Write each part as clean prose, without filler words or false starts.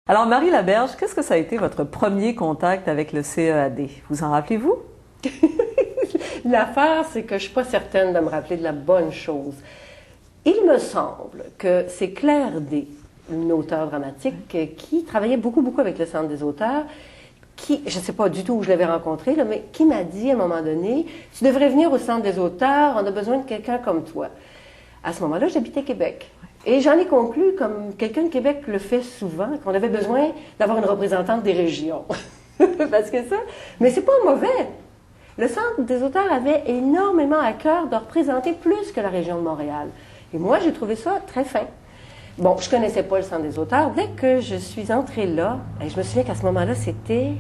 Alors, Marie Laberge, qu'est-ce que ça a été votre premier contact avec le CEAD? Vous en rappelez-vous? L'affaire, c'est que je ne suis pas certaine de me rappeler de la bonne chose. Il me semble que c'est Claire D., une auteure dramatique, qui travaillait beaucoup avec le Centre des auteurs, qui, je ne sais pas du tout où je l'avais rencontrée, là, mais qui m'a dit à un moment donné, « Tu devrais venir au Centre des auteurs, on a besoin de quelqu'un comme toi. » À ce moment-là, j'habitais Québec. Et j'en ai conclu, comme quelqu'un de Québec le fait souvent, qu'on avait besoin d'avoir une représentante des régions. Parce que ça, mais c'est pas mauvais. Le Centre des auteurs avait énormément à cœur de représenter plus que la région de Montréal. Et moi, j'ai trouvé ça très fin. Bon, je connaissais pas le Centre des auteurs. Dès que je suis entrée là, et je me souviens qu'à ce moment-là, c'était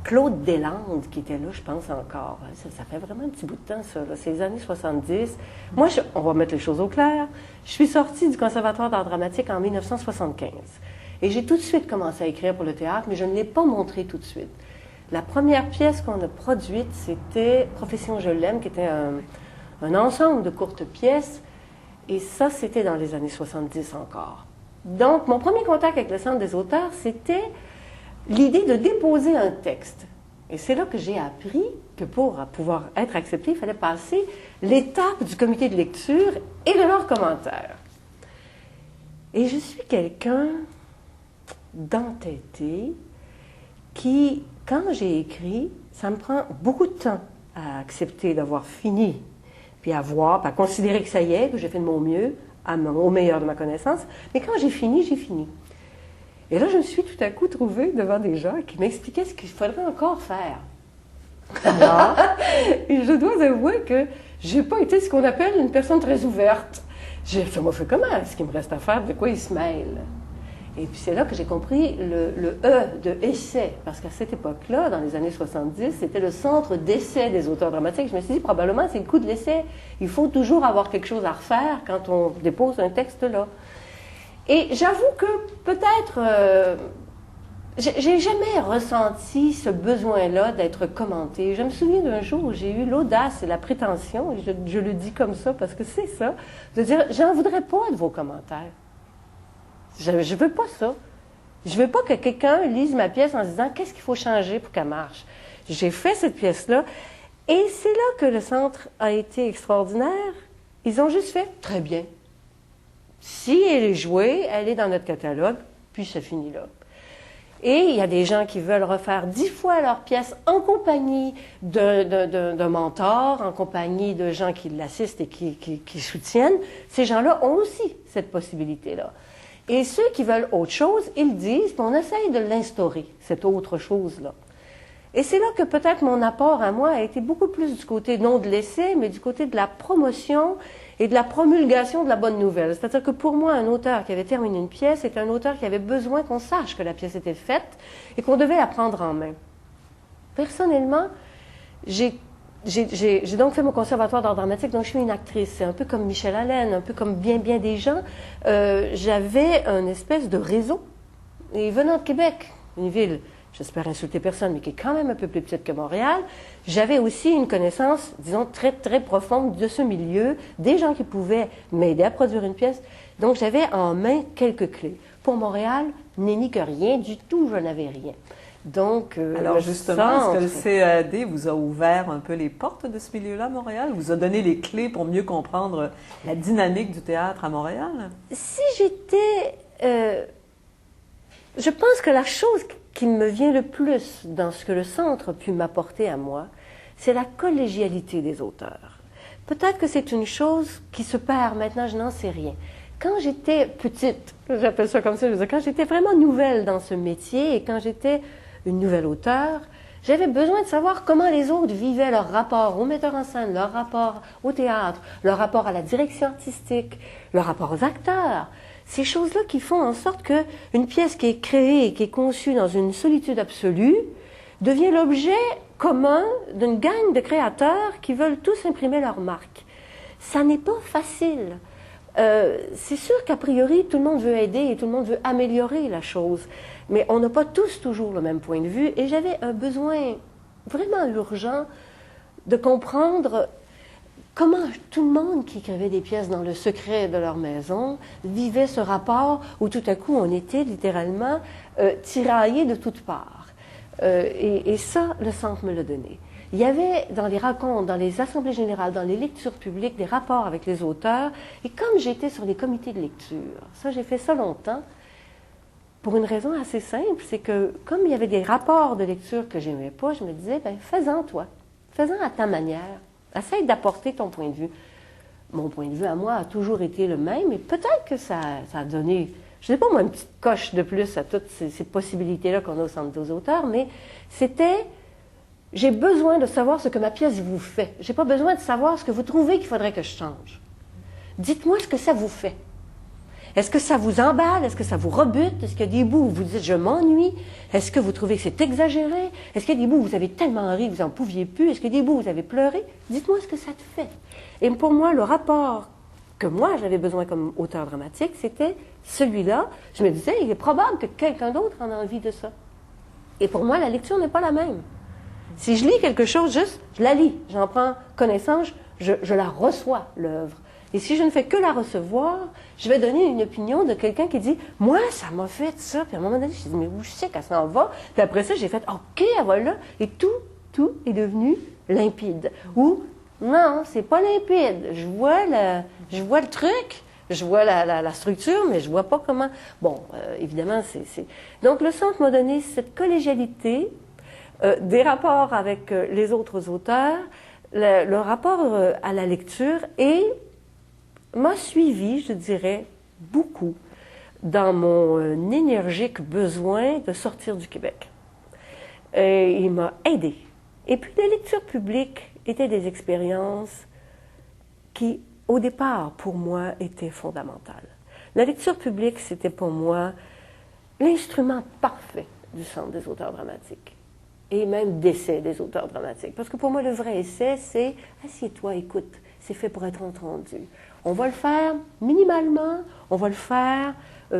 Claude Deslandes qui était là, je pense encore. Ça fait vraiment un petit bout de temps, ça. C'est les années 70. Moi, on va mettre les choses au clair. Je suis sortie du Conservatoire d'art dramatique en 1975. Et j'ai tout de suite commencé à écrire pour le théâtre, mais je ne l'ai pas montré tout de suite. La première pièce qu'on a produite, c'était Profession je l'aime, qui était un ensemble de courtes pièces. Et ça, c'était dans les années 70 encore. Donc, mon premier contact avec le Centre des auteurs, c'était l'idée de déposer un texte. Et c'est là que j'ai appris que pour pouvoir être accepté, il fallait passer l'étape du comité de lecture et de leurs commentaires. Et je suis quelqu'un d'entêté qui, quand j'ai écrit, ça me prend beaucoup de temps à accepter d'avoir fini, puis à voir, puis à considérer que ça y est, que j'ai fait de mon mieux, au meilleur de ma connaissance. Mais quand j'ai fini, j'ai fini. Et là, je me suis tout à coup trouvée devant des gens qui m'expliquaient ce qu'il faudrait encore faire. Et je dois avouer que j'ai pas été ce qu'on appelle une personne très ouverte. Ça m'a fait comment? Ce qu'il me reste à faire, de quoi ils se mêlent? Et puis c'est là que j'ai compris le E de essai, parce qu'à cette époque-là, dans les années 70, c'était le centre d'essai des auteurs dramatiques. Je me suis dit, probablement, c'est le coup de l'essai. Il faut toujours avoir quelque chose à refaire quand on dépose un texte là. Et j'avoue que peut-être, j'ai jamais ressenti ce besoin-là d'être commenté. Je me souviens d'un jour où j'ai eu l'audace et la prétention, et je le dis comme ça parce que c'est ça, de dire, j'en voudrais pas de vos commentaires. Je veux pas ça. Je veux pas que quelqu'un lise ma pièce en se disant, qu'est-ce qu'il faut changer pour qu'elle marche? J'ai fait cette pièce-là, et c'est là que le centre a été extraordinaire. Ils ont juste fait, très bien. Si elle est jouée, elle est dans notre catalogue, puis ça finit là. Et il y a des gens qui veulent refaire 10 fois leur pièce en compagnie d'un mentor, en compagnie de gens qui l'assistent et qui soutiennent. Ces gens-là ont aussi cette possibilité-là. Et ceux qui veulent autre chose, ils disent, puis on essaye de l'instaurer, cette autre chose-là. Et c'est là que peut-être mon apport à moi a été beaucoup plus du côté, non de l'essai, mais du côté de la promotion et de la promulgation de la bonne nouvelle. C'est-à-dire que pour moi, un auteur qui avait terminé une pièce est un auteur qui avait besoin qu'on sache que la pièce était faite et qu'on devait la prendre en main. Personnellement, j'ai donc fait mon conservatoire d'art dramatique, donc je suis une actrice. C'est un peu comme Michel Allen, un peu comme bien des gens. J'avais une espèce de réseau. Et venant de Québec, une ville, j'espère insulter personne, mais qui est quand même un peu plus petite que Montréal, j'avais aussi une connaissance, disons, très, très profonde de ce milieu, des gens qui pouvaient m'aider à produire une pièce. Donc, j'avais en main quelques clés. Pour Montréal, nenni que rien, du tout, je n'avais rien. Donc, alors justement, est-ce que le CEAD vous a ouvert un peu les portes de ce milieu-là à Montréal? Vous a donné les clés pour mieux comprendre la dynamique du théâtre à Montréal? Si j'étais... je pense que la chose qui me vient le plus dans ce que le centre a pu m'apporter à moi, c'est la collégialité des auteurs. Peut-être que c'est une chose qui se perd maintenant, je n'en sais rien. Quand j'étais petite, j'appelle ça comme ça, quand j'étais vraiment nouvelle dans ce métier et quand j'étais une nouvelle auteure, j'avais besoin de savoir comment les autres vivaient leur rapport au metteur en scène, leur rapport au théâtre, leur rapport à la direction artistique, leur rapport aux acteurs. Ces choses-là qui font en sorte qu'une pièce qui est créée et qui est conçue dans une solitude absolue devient l'objet commun d'une gang de créateurs qui veulent tous imprimer leur marque. Ça n'est pas facile. C'est sûr qu'a priori, tout le monde veut aider et tout le monde veut améliorer la chose, mais on n'a pas tous toujours le même point de vue et j'avais un besoin vraiment urgent de comprendre comment tout le monde qui écrivait des pièces dans le secret de leur maison vivait ce rapport où tout à coup on était littéralement tiraillés de toutes parts. Et ça, le centre me l'a donné. Il y avait dans les racontes, dans les assemblées générales, dans les lectures publiques, des rapports avec les auteurs. Et comme j'étais sur les comités de lecture, ça j'ai fait ça longtemps, pour une raison assez simple, c'est que comme il y avait des rapports de lecture que j'aimais pas, je me disais, ben fais-en toi, fais-en à ta manière, essaye d'apporter ton point de vue. Mon point de vue à moi a toujours été le même, et peut-être que ça a donné, je ne sais pas moi, une petite coche de plus à toutes ces possibilités-là qu'on a au Centre des auteurs, mais c'était, j'ai besoin de savoir ce que ma pièce vous fait. J'ai pas besoin de savoir ce que vous trouvez qu'il faudrait que je change. Dites-moi ce que ça vous fait. Est-ce que ça vous emballe? Est-ce que ça vous rebute? Est-ce qu'il y a des bouts où vous dites « je m'ennuie » ? Est-ce que vous trouvez que c'est exagéré? Est-ce qu'il y a des bouts où vous avez tellement ri que vous n'en pouviez plus? Est-ce qu'il y a des bouts où vous avez pleuré? Dites-moi ce que ça te fait. Et pour moi, le rapport que moi, j'avais besoin comme auteur dramatique, c'était celui-là. Je me disais, il est probable que quelqu'un d'autre en a envie de ça. Et pour moi, la lecture n'est pas la même. Si je lis quelque chose, juste, je la lis, j'en prends connaissance, je la reçois, l'œuvre. Et si je ne fais que la recevoir, je vais donner une opinion de quelqu'un qui dit « Moi, ça m'a fait ça. » Puis à un moment donné, je dis « Mais où je sais qu'elle s'en va? » Puis après ça, j'ai fait « OK, elle va là. » Et tout est devenu limpide. Ou « Non, c'est pas limpide. Je vois le truc, je vois la structure, mais je vois pas comment... » Bon, évidemment, c'est... Donc, le centre m'a donné cette collégialité, des rapports avec les autres auteurs, le rapport à la lecture et m'a suivi, je dirais, beaucoup dans mon énergique besoin de sortir du Québec. Et il m'a aidé. Et puis, la lecture publique étaient des expériences qui, au départ, pour moi, étaient fondamentales. La lecture publique, c'était pour moi l'instrument parfait du Centre des auteurs dramatiques. Et même d'essai des auteurs dramatiques. Parce que pour moi, le vrai essai, c'est « assieds-toi, écoute, c'est fait pour être entendu ». On va le faire minimalement, on va le faire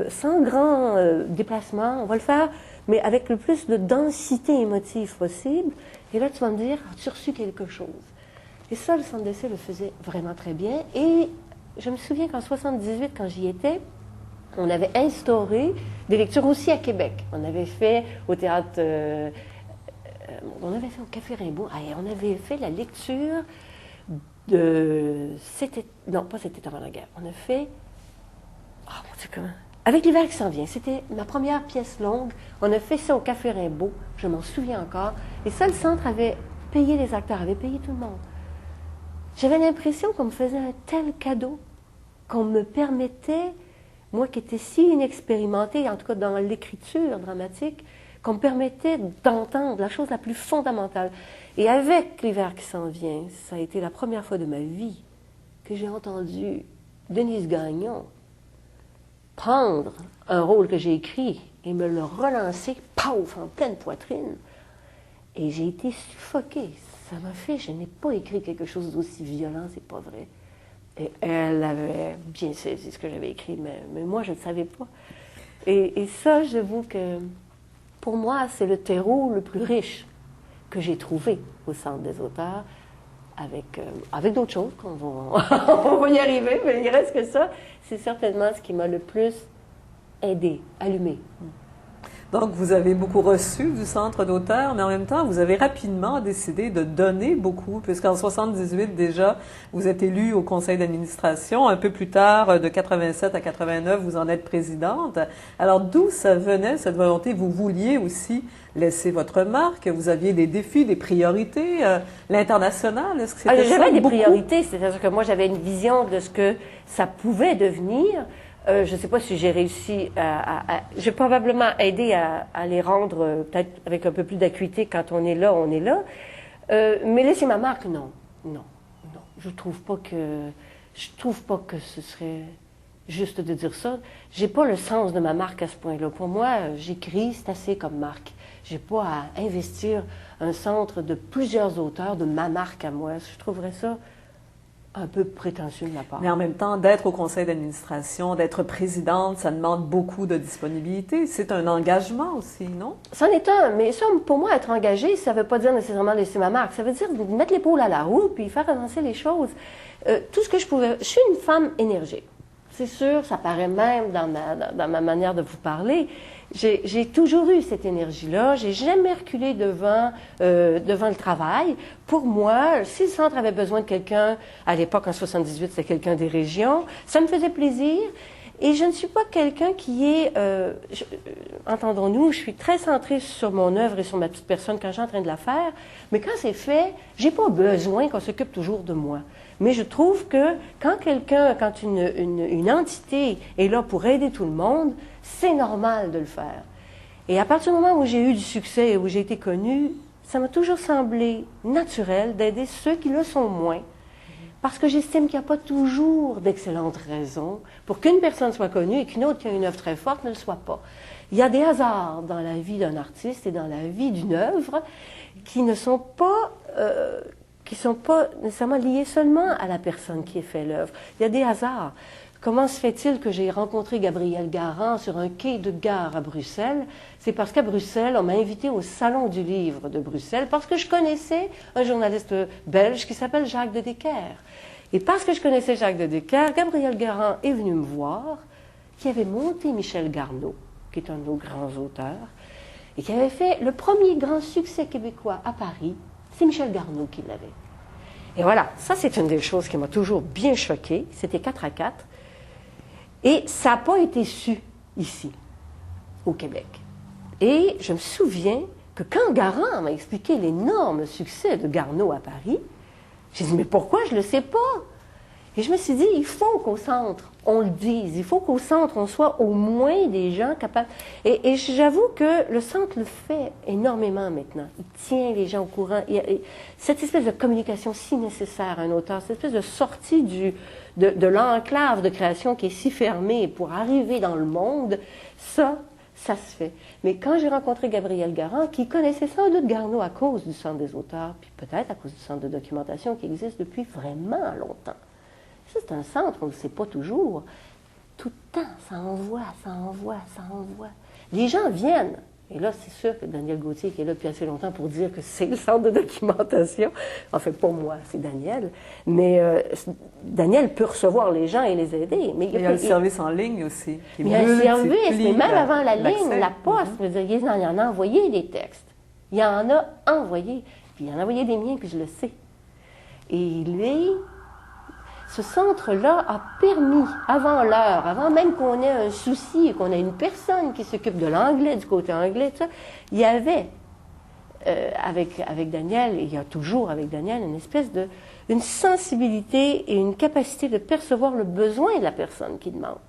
sans grand déplacement, on va le faire, mais avec le plus de densité émotive possible. Et là, tu vas me dire, as-tu reçu quelque chose? Et ça, le Centre d'essai le faisait vraiment très bien. Et je me souviens qu'en 1978, quand j'y étais, on avait instauré des lectures aussi à Québec. On avait fait au théâtre, on avait fait au Café Rimbaud, on avait fait la lecture non, pas c'était avant la guerre. On a fait, mon Dieu, comment? Avec l'hiver qui s'en vient. C'était ma première pièce longue. On a fait ça au Café Rimbaud. Je m'en souviens encore. Et ça, le centre avait payé les acteurs, avait payé tout le monde. J'avais l'impression qu'on me faisait un tel cadeau, qu'on me permettait, moi qui étais si inexpérimentée, en tout cas dans l'écriture dramatique, qu'on me permettait d'entendre la chose la plus fondamentale. Et avec l'hiver qui s'en vient, ça a été la première fois de ma vie que j'ai entendu Denise Gagnon prendre un rôle que j'ai écrit et me le relancer, paf, en pleine poitrine. Et j'ai été suffoquée. Ça m'a fait, je n'ai pas écrit quelque chose d'aussi violent, c'est pas vrai. Et elle avait bien saisi ce que j'avais écrit, mais moi, je ne savais pas. Et ça, j'avoue que pour moi, c'est le terreau le plus riche que j'ai trouvé au Centre des auteurs, avec d'autres choses qu'on va, on va y arriver, mais il reste que ça, c'est certainement ce qui m'a le plus aidé, allumé. Donc, vous avez beaucoup reçu du Centre d'auteurs, mais en même temps, vous avez rapidement décidé de donner beaucoup, puisqu'en 78 déjà, vous êtes élue au conseil d'administration. Un peu plus tard, de 87 à 89, vous en êtes présidente. Alors, d'où ça venait, cette volonté? Vous vouliez aussi laisser votre marque, vous aviez des défis, des priorités, l'international, est-ce que c'était ça? J'avais des priorités, c'est-à-dire que moi, j'avais une vision de ce que ça pouvait devenir. Je ne sais pas si j'ai réussi j'ai probablement aidé à les rendre peut-être avec un peu plus d'acuité quand on est là, mais laisser ma marque, non. Je trouve pas que ce serait juste de dire ça. J'ai pas le sens de ma marque à ce point-là. Pour moi, j'écris, c'est assez comme marque. J'ai pas à investir un centre de plusieurs auteurs de ma marque à moi. Je trouverais ça un peu prétentieux de ma part. Mais en même temps, d'être au conseil d'administration, d'être présidente, ça demande beaucoup de disponibilité. C'est un engagement aussi, non? C'en est un, mais ça, pour moi, être engagé, ça ne veut pas dire nécessairement laisser ma marque. Ça veut dire mettre l'épaule à la roue puis faire avancer les choses. Tout ce que je pouvais... Je suis une femme énergique. C'est sûr, ça paraît même dans ma manière de vous parler. J'ai toujours eu cette énergie-là. J'ai jamais reculé devant le travail. Pour moi, si le centre avait besoin de quelqu'un, à l'époque, en 78, c'était quelqu'un des régions, ça me faisait plaisir. Et je ne suis pas quelqu'un qui est, entendons-nous, je suis très centrée sur mon œuvre et sur ma petite personne quand je suis en train de la faire, mais quand c'est fait, j'ai pas besoin qu'on s'occupe toujours de moi. Mais je trouve que quand une entité est là pour aider tout le monde, c'est normal de le faire. Et à partir du moment où j'ai eu du succès et où j'ai été connue, ça m'a toujours semblé naturel d'aider ceux qui le sont moins. Parce que j'estime qu'il n'y a pas toujours d'excellentes raisons pour qu'une personne soit connue et qu'une autre qui a une œuvre très forte ne le soit pas. Il y a des hasards dans la vie d'un artiste et dans la vie d'une œuvre qui ne sont pas, nécessairement liés seulement à la personne qui a fait l'œuvre. Il y a des hasards. Comment se fait-il que j'ai rencontré Gabriel Garand sur un quai de gare à Bruxelles? C'est parce qu'à Bruxelles, on m'a invité au Salon du Livre de Bruxelles parce que je connaissais un journaliste belge qui s'appelle Jacques de Decker. Et parce que je connaissais Jacques de Decker, Gabriel Garand est venu me voir, qui avait monté Michel Garneau, qui est un de nos grands auteurs, et qui avait fait le premier grand succès québécois à Paris. C'est Michel Garneau qui l'avait. Et voilà, ça c'est une des choses qui m'a toujours bien choquée. C'était 4-4. Et ça n'a pas été su ici, au Québec. Et je me souviens que quand Garand m'a expliqué l'énorme succès de Garneau à Paris, j'ai dit, mais pourquoi je ne le sais pas? Et je me suis dit, il faut qu'au centre, on le dise. Il faut qu'au centre, on soit au moins des gens capables. Et j'avoue que le centre le fait énormément maintenant. Il tient les gens au courant. Cette espèce de communication si nécessaire à un auteur, cette espèce de sortie de l'enclave de création qui est si fermée pour arriver dans le monde, ça se fait. Mais quand j'ai rencontré Gabriel Garand, qui connaissait sans doute Garneau à cause du Centre des auteurs, puis peut-être à cause du Centre de documentation qui existe depuis vraiment longtemps. Ça, c'est un centre, on ne le sait pas toujours. Tout le temps, ça envoie. Les gens viennent. Et là, c'est sûr que Daniel Gauthier, qui est là depuis assez longtemps pour dire que c'est le centre de documentation, en fait, pas moi, c'est Daniel, mais Daniel peut recevoir les gens et les aider. Mais il y a le service en ligne aussi. Il y a un service, mais même avant la ligne, la poste, je veux dire, il en a envoyé des textes. Il en a envoyé. Puis il en a envoyé des miens, puis je le sais. Et lui... Ce centre-là a permis, avant l'heure, avant même qu'on ait un souci, qu'on ait une personne qui s'occupe de l'anglais, du côté anglais, tout ça, il y avait, avec Daniel, et il y a toujours avec Daniel, une sensibilité et une capacité de percevoir le besoin de la personne qui demande.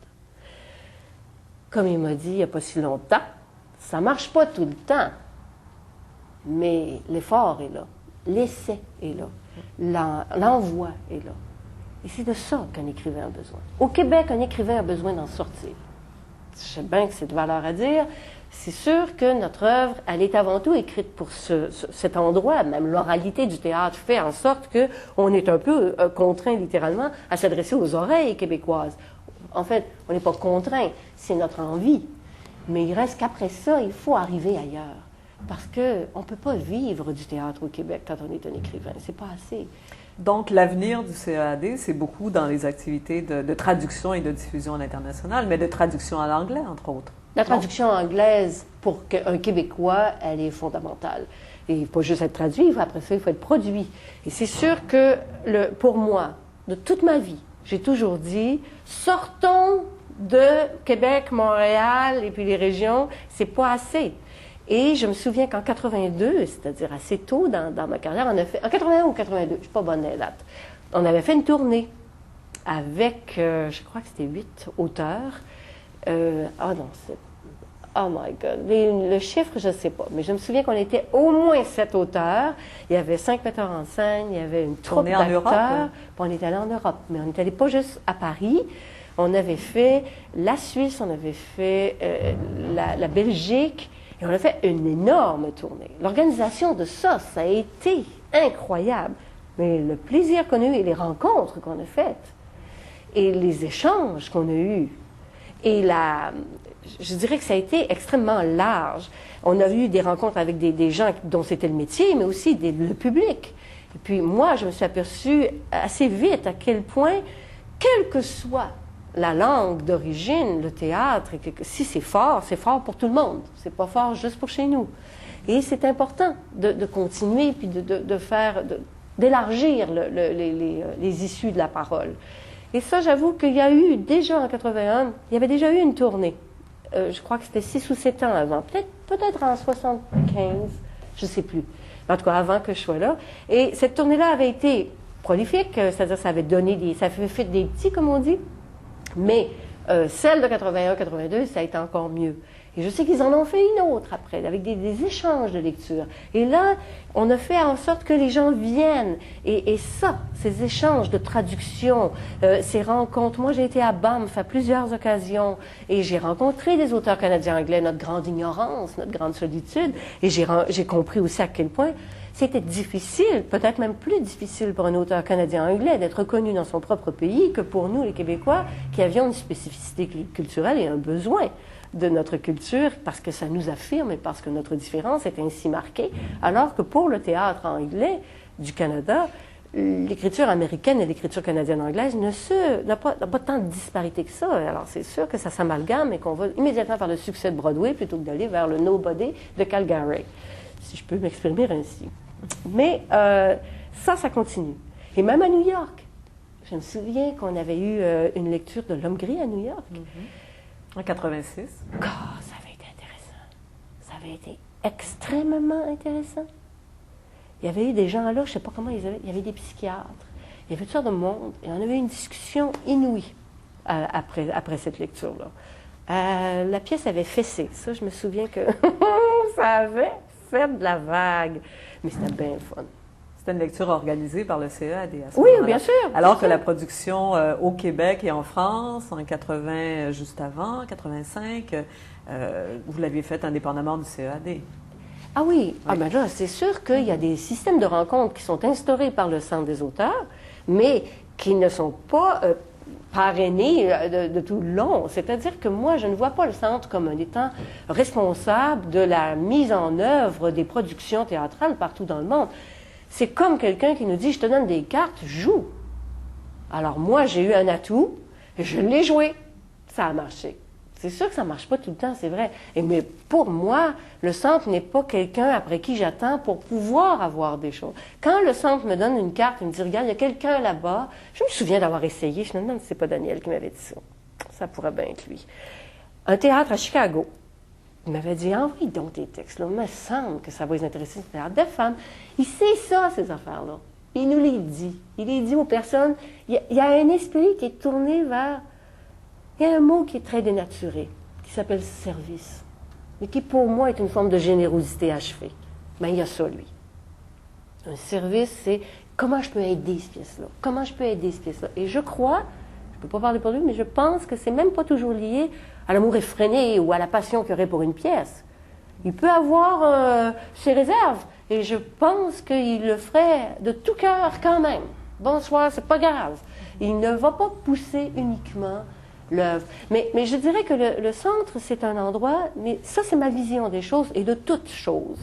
Comme il m'a dit il n'y a pas si longtemps, ça ne marche pas tout le temps, mais l'effort est là, l'essai est là, l'envoi est là. Et c'est de ça qu'un écrivain a besoin. Au Québec, un écrivain a besoin d'en sortir. Je sais bien que c'est de valeur à dire. C'est sûr que notre œuvre, elle est avant tout écrite pour cet endroit. Même l'oralité du théâtre fait en sorte qu'on est un peu contraint littéralement à s'adresser aux oreilles québécoises. En fait, on n'est pas contraint, c'est notre envie. Mais il reste qu'après ça, il faut arriver ailleurs. Parce qu'on ne peut pas vivre du théâtre au Québec quand on est un écrivain. C'est pas assez. Donc, l'avenir du CEAD, c'est beaucoup dans les activités de traduction et de diffusion à l'international, mais de traduction à l'anglais, entre autres. La traduction anglaise, pour un Québécois, elle est fondamentale. Et il ne faut pas juste être traduit, après ça, il faut être produit. Et c'est sûr que, pour moi, de toute ma vie, j'ai toujours dit, sortons de Québec, Montréal et puis les régions, c'est pas assez. Et je me souviens qu'en 82, c'est-à-dire assez tôt dans ma carrière, on a fait, en 81 ou 82, je ne suis pas bonne à date, on avait fait une tournée avec, je crois que c'était 8 auteurs. Oh my God, le chiffre, je ne sais pas, mais je me souviens qu'on était au moins 7 auteurs. Il y avait 5 metteurs en scène, il y avait une troupe d'acteurs. On est allé en Europe, mais on n'est allé pas juste à Paris. On avait fait la Suisse, on avait fait la Belgique, et on a fait une énorme tournée. L'organisation de ça a été incroyable. mais le plaisir qu'on a eu et les rencontres qu'on a faites et les échanges qu'on a eus et je dirais que ça a été extrêmement large. On a eu des rencontres avec des gens dont c'était le métier, mais aussi le public. Et puis moi, je me suis aperçue assez vite à quel point, quelle que soit la langue d'origine, le théâtre, si c'est fort pour tout le monde. C'est pas fort juste pour chez nous. Et c'est important de continuer puis d'élargir les issues de la parole. Et ça, j'avoue qu'il y a eu déjà en 81, il y avait déjà eu une tournée. Je crois que c'était 6 ou 7 ans avant, peut-être en 75, je ne sais plus. En tout cas, avant que je sois là. Et cette tournée-là avait été prolifique, c'est-à-dire ça avait fait des petits, comme on dit. Mais celle de 81-82, ça a été encore mieux. Et je sais qu'ils en ont fait une autre après, avec des échanges de lecture. Et là, on a fait en sorte que les gens viennent. Et ça, ces échanges de traduction, ces rencontres. Moi, j'ai été à Banff à plusieurs occasions et j'ai rencontré des auteurs canadiens-anglais, notre grande ignorance, notre grande solitude. Et j'ai compris aussi à quel point c'était difficile, peut-être même plus difficile pour un auteur canadien-anglais d'être reconnu dans son propre pays que pour nous, les Québécois, qui avions une spécificité culturelle et un besoin de notre culture parce que ça nous affirme et parce que notre différence est ainsi marquée, alors que pour le théâtre anglais du Canada, l'écriture américaine et l'écriture canadienne-anglaise n'a pas tant de disparité que ça. Alors c'est sûr que ça s'amalgame et qu'on va immédiatement vers le succès de Broadway plutôt que d'aller vers le Nobody de Calgary, si je peux m'exprimer ainsi. Mais ça continue. Et même à New York, je me souviens qu'on avait eu une lecture de L'Homme gris à New York. En 86. Oh, ça avait été intéressant. Ça avait été extrêmement intéressant. Il y avait eu des gens là, je ne sais pas comment il y avait des psychiatres, il y avait toutes sortes de monde, et on avait eu une discussion inouïe après cette lecture-là. La pièce avait fessé. Ça, je me souviens que ça avait fait de la vague. Mais c'était bien fun. C'était une lecture organisée par le CEAD à ce Oui, moment-là. bien sûr. Alors que la production au Québec et en France, en 80, juste avant, 85, vous l'aviez faite indépendamment du CEAD. Ah oui, ah ben là, c'est sûr qu'il y a des systèmes de rencontres qui sont instaurés par le Centre des auteurs, mais qui ne sont pas parrainés de tout le long. C'est-à-dire que moi, je ne vois pas le Centre comme un étant responsable de la mise en œuvre des productions théâtrales partout dans le monde. C'est comme quelqu'un qui nous dit, je te donne des cartes, joue. Alors moi, j'ai eu un atout, je l'ai joué, ça a marché. C'est sûr que ça ne marche pas tout le temps, c'est vrai. Mais pour moi, le centre n'est pas quelqu'un après qui j'attends pour pouvoir avoir des choses. Quand le centre me donne une carte et me dit, regarde, il y a quelqu'un là-bas, je me souviens d'avoir essayé, je me demande si c'est pas Daniel qui m'avait dit ça. Ça pourrait bien être lui. Un théâtre à Chicago. Il m'avait dit, envoie donc tes textes, là. Il me semble que ça va les intéresser, ce théâtre de femmes. Il sait ça, ces affaires-là. Il nous les dit. Il les dit aux personnes. Il y a un esprit qui est tourné vers... Il y a un mot qui est très dénaturé, qui s'appelle service, mais qui pour moi est une forme de générosité achevée. Mais il y a ça, lui. Un service, c'est comment je peux aider cette pièce-là? Comment je peux aider cette pièce-là? Et je crois, je ne peux pas parler pour lui, mais je pense que c'est même pas toujours lié à l'amour effréné ou à la passion qu'il y aurait pour une pièce. Il peut avoir ses réserves, et je pense qu'il le ferait de tout cœur quand même. Bonsoir, c'est pas grave. Il ne va pas pousser uniquement l'œuvre. Mais je dirais que le centre, c'est un endroit, mais ça, c'est ma vision des choses et de toutes choses.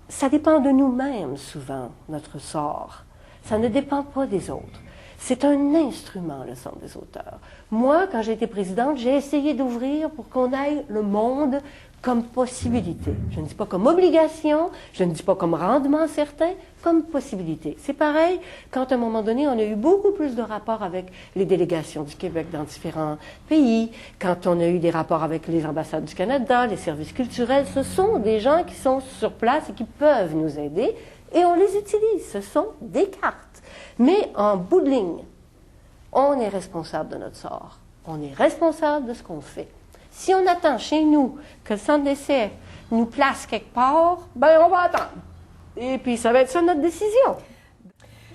Ça dépend de nous-mêmes, souvent, notre sort. Ça ne dépend pas des autres. C'est un instrument, le Centre des auteurs. Moi, quand j'ai été présidente, j'ai essayé d'ouvrir pour qu'on aille le monde comme possibilité. Je ne dis pas comme obligation, je ne dis pas comme rendement certain, comme possibilité. C'est pareil quand, à un moment donné, on a eu beaucoup plus de rapports avec les délégations du Québec dans différents pays, quand on a eu des rapports avec les ambassades du Canada, les services culturels. Ce sont des gens qui sont sur place et qui peuvent nous aider, et on les utilise. Ce sont des cartes. Mais en bout de ligne, on est responsable de notre sort. On est responsable de ce qu'on fait. Si on attend chez nous que le centre d'essai nous place quelque part, ben on va attendre. Et puis ça va être ça notre décision.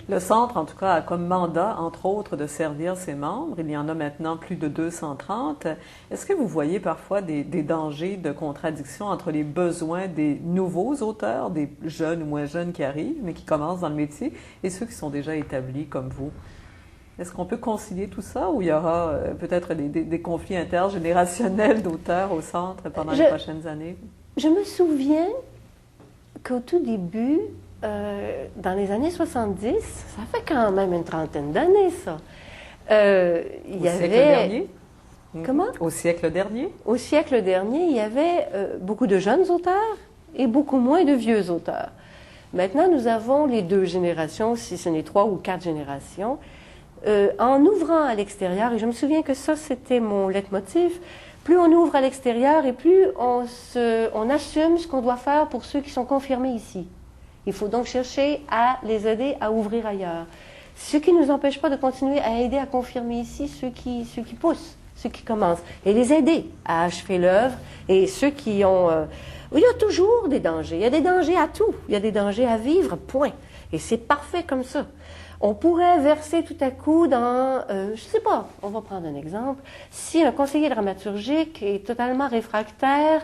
Le Centre, en tout cas, a comme mandat, entre autres, de servir ses membres. Il y en a maintenant plus de 230. Est-ce que vous voyez parfois des dangers de contradiction entre les besoins des nouveaux auteurs, des jeunes ou moins jeunes qui arrivent, mais qui commencent dans le métier, et ceux qui sont déjà établis comme vous? Est-ce qu'on peut concilier tout ça ou il y aura peut-être des conflits intergénérationnels d'auteurs au Centre pendant les prochaines années? Je me souviens qu'au tout début, dans les années 70, ça fait quand même une trentaine d'années, ça. Il y avait... siècle dernier? Comment? Au siècle dernier? Au siècle dernier, il y avait beaucoup de jeunes auteurs et beaucoup moins de vieux auteurs. Maintenant, nous avons les deux générations, si ce n'est 3 ou 4 générations. En ouvrant à l'extérieur, et je me souviens que ça, c'était mon leitmotiv, plus on ouvre à l'extérieur et plus on assume ce qu'on doit faire pour ceux qui sont confirmés ici. Il faut donc chercher à les aider à ouvrir ailleurs. Ce qui ne nous empêche pas de continuer à aider à confirmer ici ceux qui poussent, ceux qui commencent, et les aider à achever l'œuvre. Et ceux qui ont... il y a toujours des dangers. Il y a des dangers à tout. Il y a des dangers à vivre, point. Et c'est parfait comme ça. On pourrait verser tout à coup dans, je ne sais pas, on va prendre un exemple, si un conseiller dramaturgique est totalement réfractaire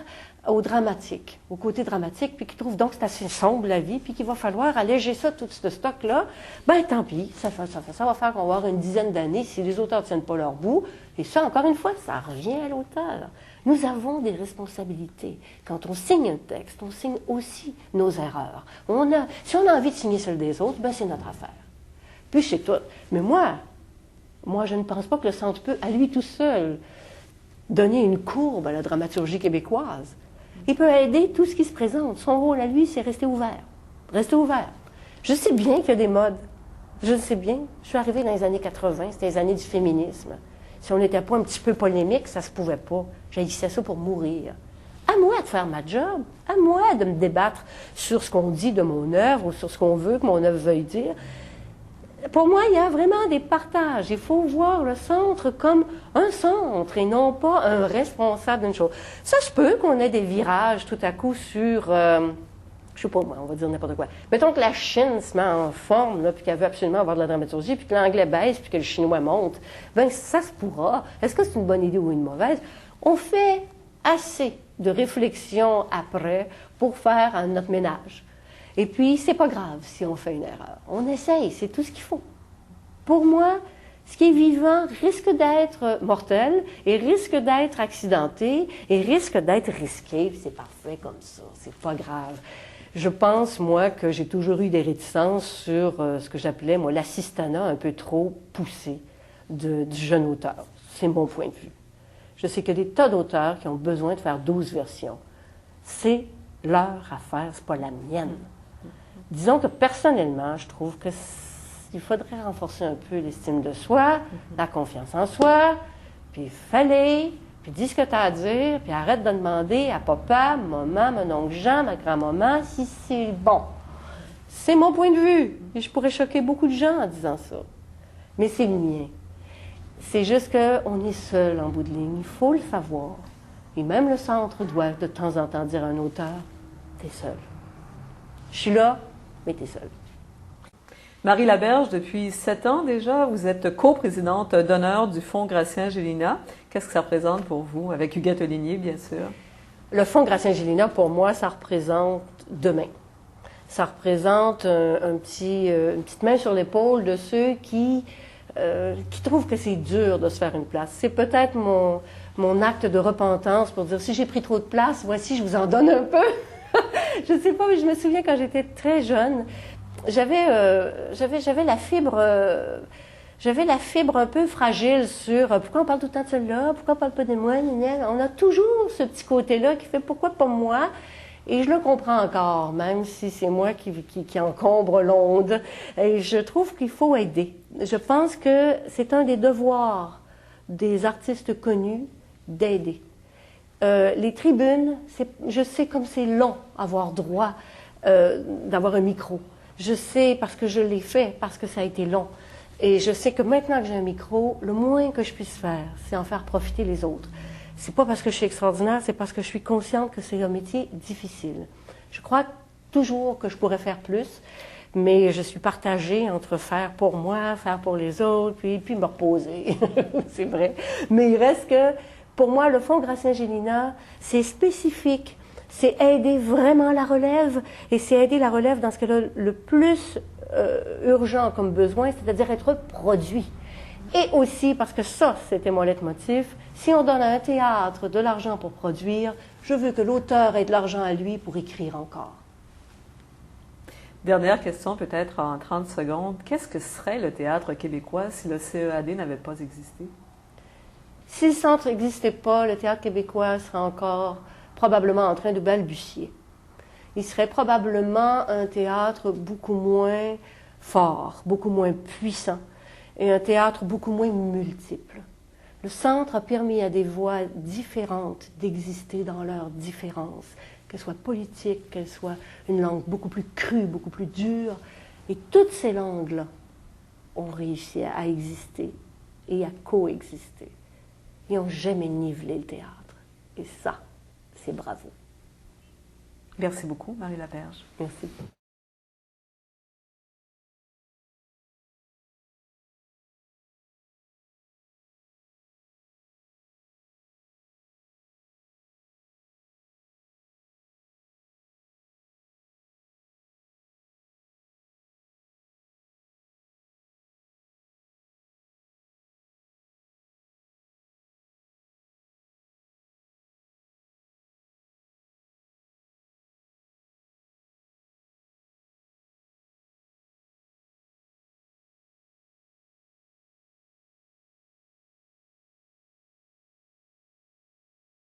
au dramatique, au côté dramatique, puis qui trouve donc que c'est assez sombre la vie, puis qu'il va falloir alléger ça, tout ce stock-là, ben tant pis, ça va faire qu'on va avoir une dizaine d'années si les auteurs ne tiennent pas leur bout, et ça, encore une fois, ça revient à l'auteur. Nous avons des responsabilités. Quand on signe un texte, on signe aussi nos erreurs. Si on a envie de signer celle des autres, ben c'est notre affaire. Puis c'est tout. Mais moi, je ne pense pas que le Centre peut, à lui tout seul, donner une courbe à la dramaturgie québécoise. Il peut aider tout ce qui se présente. Son rôle à lui, c'est rester ouvert. Rester ouvert. Je sais bien qu'il y a des modes. Je le sais bien. Je suis arrivée dans les années 80, c'était les années du féminisme. Si on n'était pas un petit peu polémique, ça se pouvait pas. J'haïssais ça pour mourir. À moi de faire ma job. À moi de me débattre sur ce qu'on dit de mon œuvre ou sur ce qu'on veut que mon œuvre veuille dire. Pour moi, il y a vraiment des partages. Il faut voir le Centre comme un centre et non pas un responsable d'une chose. Ça se peut qu'on ait des virages tout à coup sur, je sais pas moi, on va dire n'importe quoi. Mettons que la Chine se met en forme, là, puis qu'elle veut absolument avoir de la dramaturgie, puis que l'anglais baisse, puis que le chinois monte. Ben ça se pourra. Est-ce que c'est une bonne idée ou une mauvaise? On fait assez de réflexion après pour faire notre ménage. Et puis, c'est pas grave si on fait une erreur. On essaye, c'est tout ce qu'il faut. Pour moi, ce qui est vivant risque d'être mortel et risque d'être accidenté et risque d'être risqué. C'est parfait comme ça, c'est pas grave. Je pense, moi, que j'ai toujours eu des réticences sur ce que j'appelais, moi, l'assistanat un peu trop poussé du jeune auteur. C'est mon point de vue. Je sais qu'il y a des tas d'auteurs qui ont besoin de faire 12 versions. C'est leur affaire, c'est pas la mienne. Disons que personnellement, je trouve qu'il faudrait renforcer un peu l'estime de soi, la confiance en soi, puis puis dis ce que tu as à dire, puis arrête de demander à papa, maman, mon oncle Jean, ma grand-maman, si c'est bon. C'est mon point de vue, et je pourrais choquer beaucoup de gens en disant ça. Mais c'est le mien. C'est juste qu'on est seul en bout de ligne, il faut le savoir. Et même le Centre doit de temps en temps dire à un auteur, t'es seul. Je suis là, mais t'es seule. Marie Laberge, depuis 7 ans déjà, vous êtes coprésidente d'honneur du Fonds Gratien-Gélina. Qu'est-ce que ça représente pour vous, avec Huguette Ligné, bien sûr? Le Fonds Gratien-Gélina, pour moi, ça représente demain. Ça représente une petite main sur l'épaule de ceux qui trouvent que c'est dur de se faire une place. C'est peut-être mon acte de repentance pour dire, si j'ai pris trop de place, voici, je vous en donne un peu. Je ne sais pas, mais je me souviens quand j'étais très jeune, j'avais la fibre un peu fragile sur pourquoi on parle tout le temps de celle-là, pourquoi on parle pas de moi, on a toujours ce petit côté-là qui fait pourquoi pas moi, et je le comprends encore, même si c'est moi qui encombre l'onde, et je trouve qu'il faut aider. Je pense que c'est un des devoirs des artistes connus d'aider. Les tribunes, je sais comme c'est long avoir droit d'avoir un micro. Je sais parce que je l'ai fait, parce que ça a été long. Et je sais que maintenant que j'ai un micro, le moins que je puisse faire, c'est en faire profiter les autres. C'est pas parce que je suis extraordinaire, c'est parce que je suis consciente que c'est un métier difficile. Je crois toujours que je pourrais faire plus, Mais je suis partagée entre faire pour moi, faire pour les autres, puis me reposer. C'est vrai. Mais il reste que, pour moi, le Fonds Gratien-Gélina, c'est spécifique. C'est aider vraiment la relève, et c'est aider la relève dans ce qu'elle a le plus urgent comme besoin, c'est-à-dire être produit. Et aussi, parce que ça, c'était mon leitmotiv, si on donne à un théâtre de l'argent pour produire, je veux que l'auteur ait de l'argent à lui pour écrire encore. Dernière question, peut-être en 30 secondes. Qu'est-ce que serait le théâtre québécois si le CEAD n'avait pas existé? Si le centre n'existait pas, le théâtre québécois serait encore probablement en train de balbutier. Il serait probablement un théâtre beaucoup moins fort, beaucoup moins puissant, et un théâtre beaucoup moins multiple. Le centre a permis à des voix différentes d'exister dans leurs différences, qu'elles soient politiques, qu'elles soient une langue beaucoup plus crue, beaucoup plus dure. Et toutes ces langues-là ont réussi à exister et à coexister. Ils n'ont jamais nivelé le théâtre. Et ça, c'est bravo. Merci beaucoup, Marie Laberge. Merci.